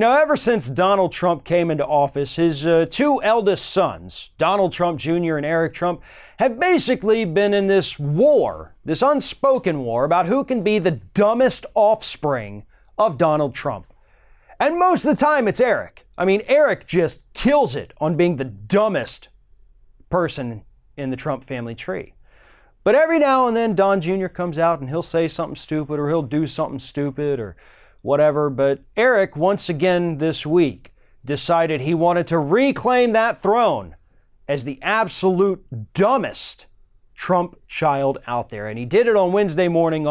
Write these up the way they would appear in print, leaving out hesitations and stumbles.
Ever since Donald Trump came into office, his two eldest sons, Donald Trump Jr. and Eric Trump, have basically been in this war, this unspoken war about who can be the dumbest offspring of Donald Trump. And most of the time it's Eric. Eric just kills it on being the dumbest person in the Trump family tree. But every now and then Don Jr. comes out and he'll say something stupid or he'll do something stupid or whatever. But Eric, once again this week, decided he wanted to reclaim that throne as the absolute dumbest Trump child out there. And he did it on Wednesday morning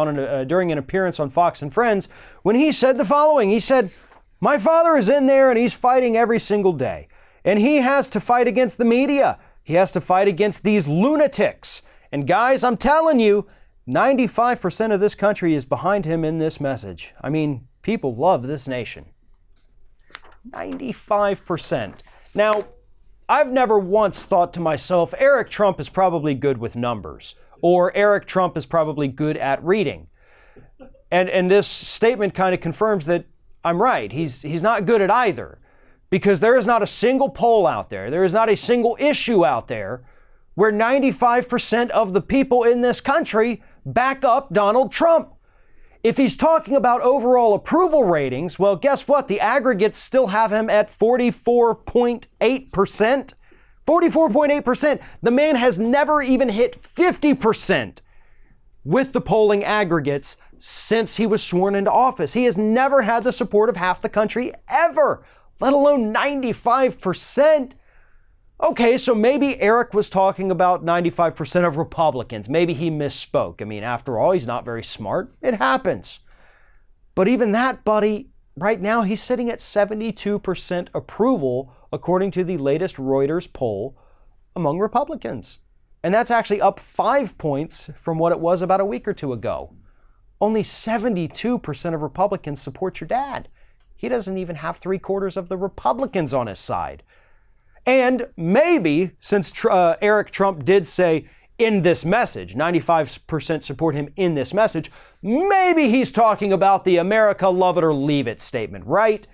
during an appearance on Fox and Friends when he said the following. He said, "My father is in there and he's fighting every single day. And he has to fight against the media. He has to fight against these lunatics. And guys, I'm telling you, 95% of this country is behind him in this message." People love this nation. 95%. Now, I've never once thought to myself, Eric Trump is probably good with numbers, or Eric Trump is probably good at reading. And this statement kind of confirms that I'm right. He's not good at either, because there is not a single poll out there, there is not a single issue out there where 95% of the people in this country back up Donald Trump. If he's talking about overall approval ratings, well, guess what? The aggregates still have him at 44.8%. 44.8%. The man has never even hit 50% with the polling aggregates since he was sworn into office. He has never had the support of half the country ever, let alone 95%. Okay, so maybe Eric was talking about 95% of Republicans. Maybe he misspoke. After all, he's not very smart. It happens. But even that, buddy, right now he's sitting at 72% approval, according to the latest Reuters poll among Republicans. And that's actually up 5 points from what it was about a week or two ago. Only 72% of Republicans support your dad. He doesn't even have 3/4 of the Republicans on his side. And maybe, since Eric Trump did say in this message, 95% support him in this message, maybe he's talking about the America love it or leave it statement, right?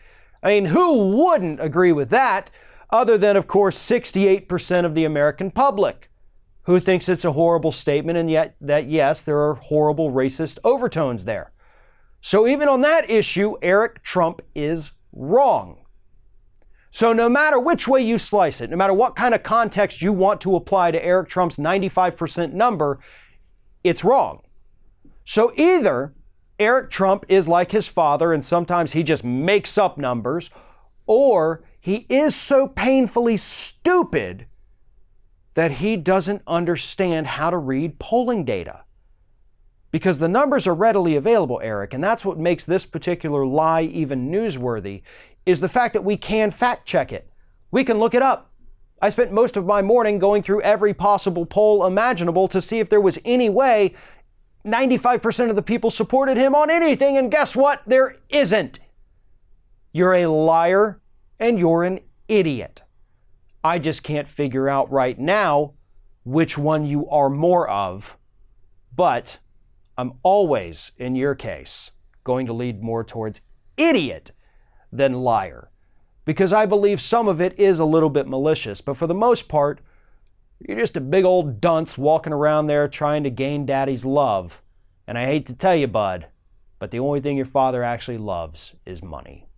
Who wouldn't agree with that, other than, of course, 68% of the American public, who thinks it's a horrible statement, and yet that, yes, there are horrible racist overtones there. So even on that issue, Eric Trump is wrong. So no matter which way you slice it, no matter what kind of context you want to apply to Eric Trump's 95% number, it's wrong. So either Eric Trump is like his father and sometimes he just makes up numbers, or he is so painfully stupid that he doesn't understand how to read polling data. Because the numbers are readily available, Eric, and that's what makes this particular lie even newsworthy, is the fact that we can fact check it. We can look it up. I spent most of my morning going through every possible poll imaginable to see if there was any way 95% of the people supported him on anything, and guess what? There isn't. You're a liar and you're an idiot. I just can't figure out right now which one you are more of, but I'm always, in your case, going to lead more towards idiot than liar, because I believe some of it is a little bit malicious, but for the most part, you're just a big old dunce walking around there trying to gain daddy's love. And I hate to tell you, bud, but the only thing your father actually loves is money.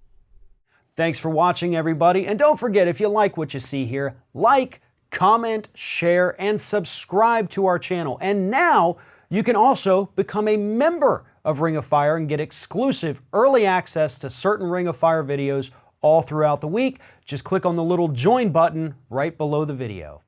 Thanks for watching, everybody, and don't forget, if you like what you see here, like, comment, share, and subscribe to our channel. And now you can also become a member of Ring of Fire and get exclusive early access to certain Ring of Fire videos all throughout the week. Just click on the little join button right below the video.